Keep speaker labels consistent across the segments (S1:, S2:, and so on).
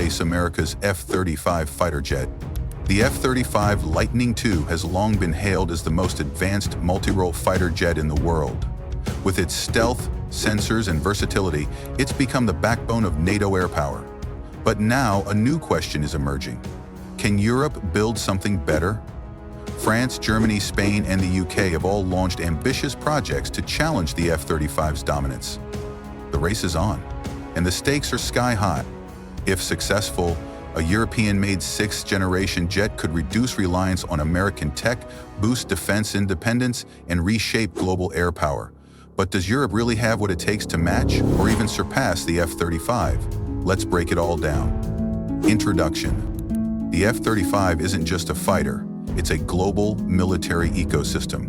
S1: replace America's F-35 fighter jet. The F-35 Lightning II has long been hailed as the most advanced multi-role fighter jet in the world. With its stealth, sensors, and versatility, it's become the backbone of NATO air power. But now a new question is emerging. Can Europe build something better? France, Germany, Spain, and the UK have all launched ambitious projects to challenge the F-35's dominance. The race is on, and the stakes are sky-high. If successful, a European-made sixth-generation jet could reduce reliance on American tech, boost defense independence, and reshape global air power. But does Europe really have what it takes to match or even surpass the F-35? Let's break it all down. Introduction. The F-35 isn't just a fighter, it's a global military ecosystem.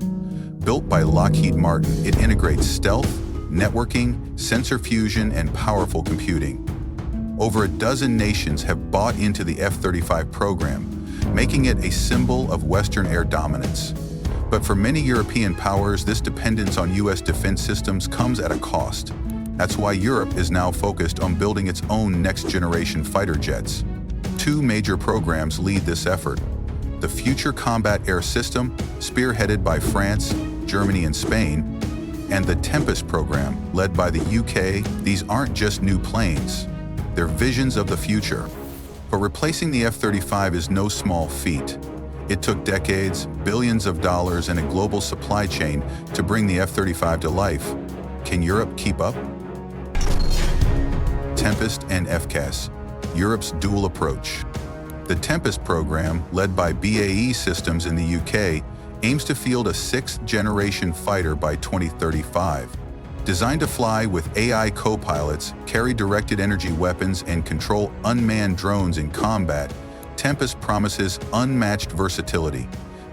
S1: Built by Lockheed Martin, it integrates stealth, networking, sensor fusion, and powerful computing. Over a dozen nations have bought into the F-35 program, making it a symbol of Western air dominance. But for many European powers, this dependence on U.S. defense systems comes at a cost. That's why Europe is now focused on building its own next-generation fighter jets. Two major programs lead this effort. The Future Combat Air System, spearheaded by France, Germany, and Spain, and the Tempest program, led by the UK. These aren't just new planes. They're visions of the future. But replacing the F-35 is no small feat. It took decades, billions of dollars, and a global supply chain to bring the F-35 to life. Can Europe keep up? Tempest and FCAS, Europe's dual approach. The Tempest program, led by BAE Systems in the UK, aims to field a sixth-generation fighter by 2035. Designed to fly with AI co-pilots, carry directed energy weapons, and control unmanned drones in combat, Tempest promises unmatched versatility.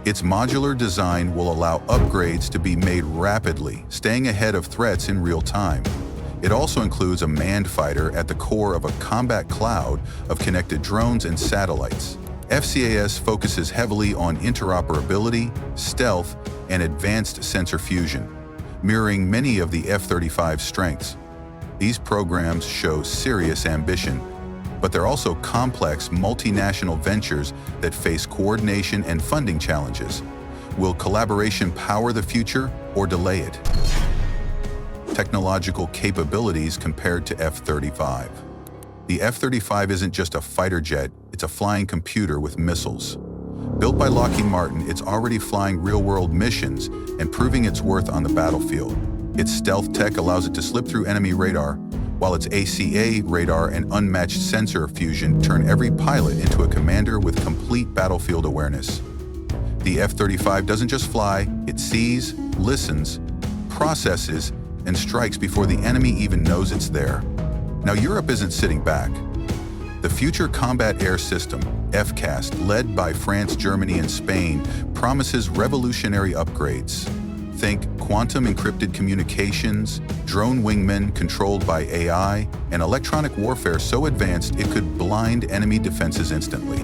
S1: Its modular design will allow upgrades to be made rapidly, staying ahead of threats in real time. It also includes a manned fighter at the core of a combat cloud of connected drones and satellites. FCAS focuses heavily on interoperability, stealth, and advanced sensor fusion, mirroring many of the F-35's strengths. These programs show serious ambition, but they're also complex multinational ventures that face coordination and funding challenges. Will collaboration power the future or delay it? Technological capabilities compared to F-35. The F-35 isn't just a fighter jet, it's a flying computer with missiles. Built by Lockheed Martin, it's already flying real-world missions and proving its worth on the battlefield. Its stealth tech allows it to slip through enemy radar, while its ACA radar and unmatched sensor fusion turn every pilot into a commander with complete battlefield awareness. The F-35 doesn't just fly, it sees, listens, processes, and strikes before the enemy even knows it's there. Now, Europe isn't sitting back. The Future Combat Air System, FCAS, led by France, Germany, and Spain, promises revolutionary upgrades. Think quantum encrypted communications, drone wingmen controlled by AI, and electronic warfare so advanced it could blind enemy defenses instantly.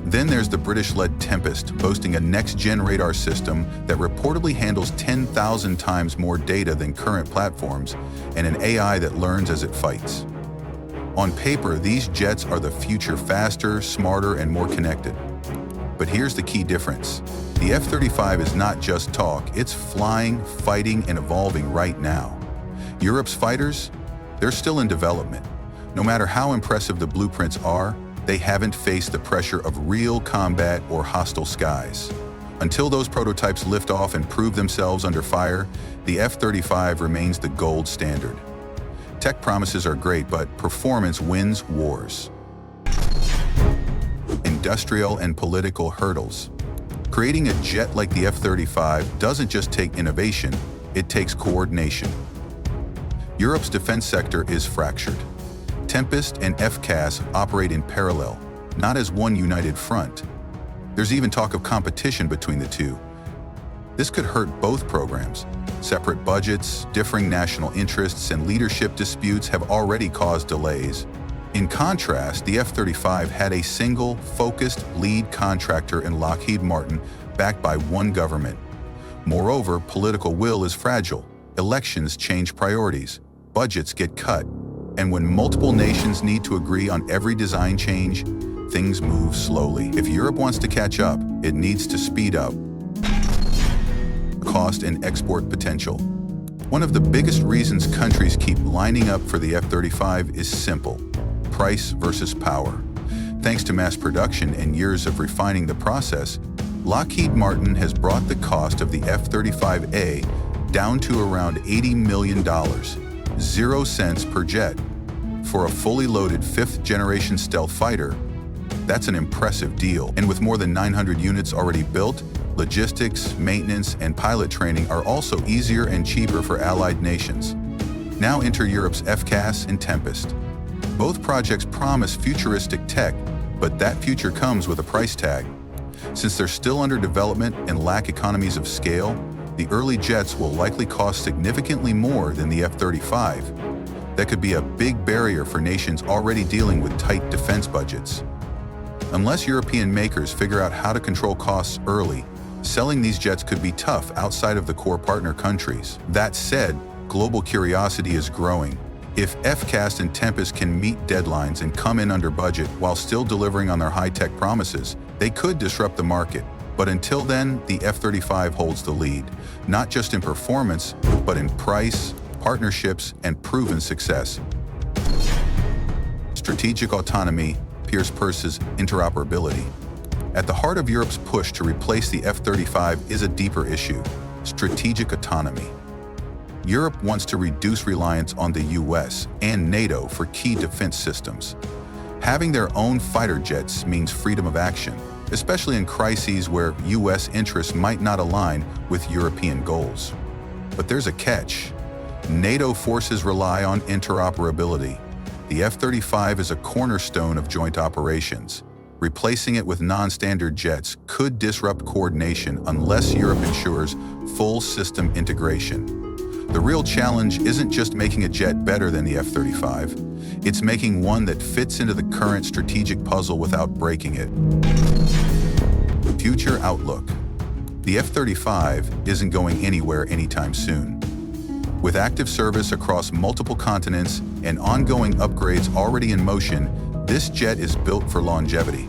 S1: Then there's the British-led Tempest, boasting a next-gen radar system that reportedly handles 10,000 times more data than current platforms, and an AI that learns as it fights. On paper, these jets are the future, faster, smarter, and more connected. But here's the key difference. The F-35 is not just talk, it's flying, fighting, and evolving right now. Europe's fighters? They're still in development. No matter how impressive the blueprints are, they haven't faced the pressure of real combat or hostile skies. Until those prototypes lift off and prove themselves under fire, the F-35 remains the gold standard. Tech promises are great, but performance wins wars. Industrial and political hurdles. Creating a jet like the F-35 doesn't just take innovation, it takes coordination. Europe's defense sector is fractured. Tempest and FCAS operate in parallel, not as one united front. There's even talk of competition between the two. This could hurt both programs. Separate budgets, differing national interests, and leadership disputes have already caused delays. In contrast, the F-35 had a single, focused lead contractor in Lockheed Martin, backed by one government. Moreover, political will is fragile. Elections change priorities. Budgets get cut. And when multiple nations need to agree on every design change, things move slowly. If Europe wants to catch up, it needs to speed up cost and export potential. One of the biggest reasons countries keep lining up for the F-35 is simple: price versus power. Thanks to mass production and years of refining the process, Lockheed Martin has brought the cost of the F-35A down to around $80 million, 0 cents per jet. For a fully loaded 5th-generation stealth fighter, that's an impressive deal. And with more than 900 units already built, logistics, maintenance, and pilot training are also easier and cheaper for allied nations. Now enter Europe's FCAS and Tempest. Both projects promise futuristic tech, but that future comes with a price tag. Since they're still under development and lack economies of scale, the early jets will likely cost significantly more than the F-35. That could be a big barrier for nations already dealing with tight defense budgets. Unless European makers figure out how to control costs early, selling these jets could be tough outside of the core partner countries. That said, global curiosity is growing. If FCAS and Tempest can meet deadlines and come in under budget while still delivering on their high-tech promises, they could disrupt the market. But until then, the F-35 holds the lead, not just in performance, but in price, partnerships, and proven success. Strategic autonomy, Pierce Purse's interoperability. At the heart of Europe's push to replace the F-35 is a deeper issue: strategic autonomy. Europe wants to reduce reliance on the US and NATO for key defense systems. Having their own fighter jets means freedom of action, especially in crises where US interests might not align with European goals. But there's a catch. NATO forces rely on interoperability. The F-35 is a cornerstone of joint operations. Replacing it with non-standard jets could disrupt coordination unless Europe ensures full system integration. The real challenge isn't just making a jet better than the F-35, it's making one that fits into the current strategic puzzle without breaking it. Future outlook. The F-35 isn't going anywhere anytime soon. With active service across multiple continents and ongoing upgrades already in motion, this jet is built for longevity.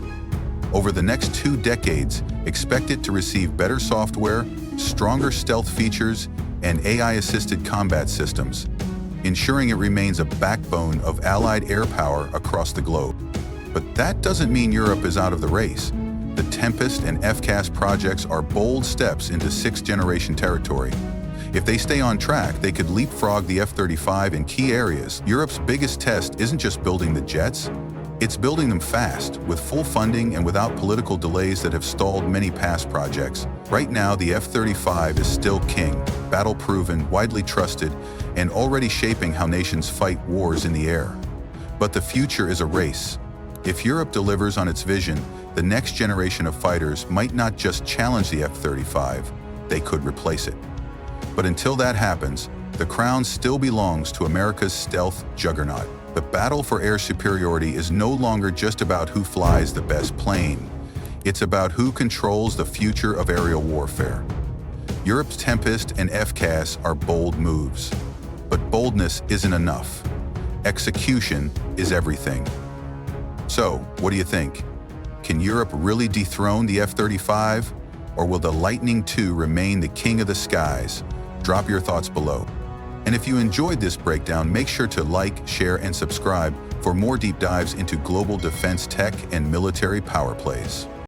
S1: Over the next 2 decades, expect it to receive better software, stronger stealth features, and AI-assisted combat systems, ensuring it remains a backbone of Allied air power across the globe. But that doesn't mean Europe is out of the race. The Tempest and FCAS projects are bold steps into 6th-generation territory. If they stay on track, they could leapfrog the F-35 in key areas. Europe's biggest test isn't just building the jets, it's building them fast, with full funding and without political delays that have stalled many past projects. Right now, the F-35 is still king, battle-proven, widely trusted, and already shaping how nations fight wars in the air. But the future is a race. If Europe delivers on its vision, the next generation of fighters might not just challenge the F-35, they could replace it. But until that happens, the crown still belongs to America's stealth juggernaut. The battle for air superiority is no longer just about who flies the best plane. It's about who controls the future of aerial warfare. Europe's Tempest and FCAS are bold moves. But boldness isn't enough. Execution is everything. So, what do you think? Can Europe really dethrone the F-35? Or will the Lightning II remain the king of the skies? Drop your thoughts below. And if you enjoyed this breakdown, make sure to like, share, and subscribe for more deep dives into global defense tech and military power plays.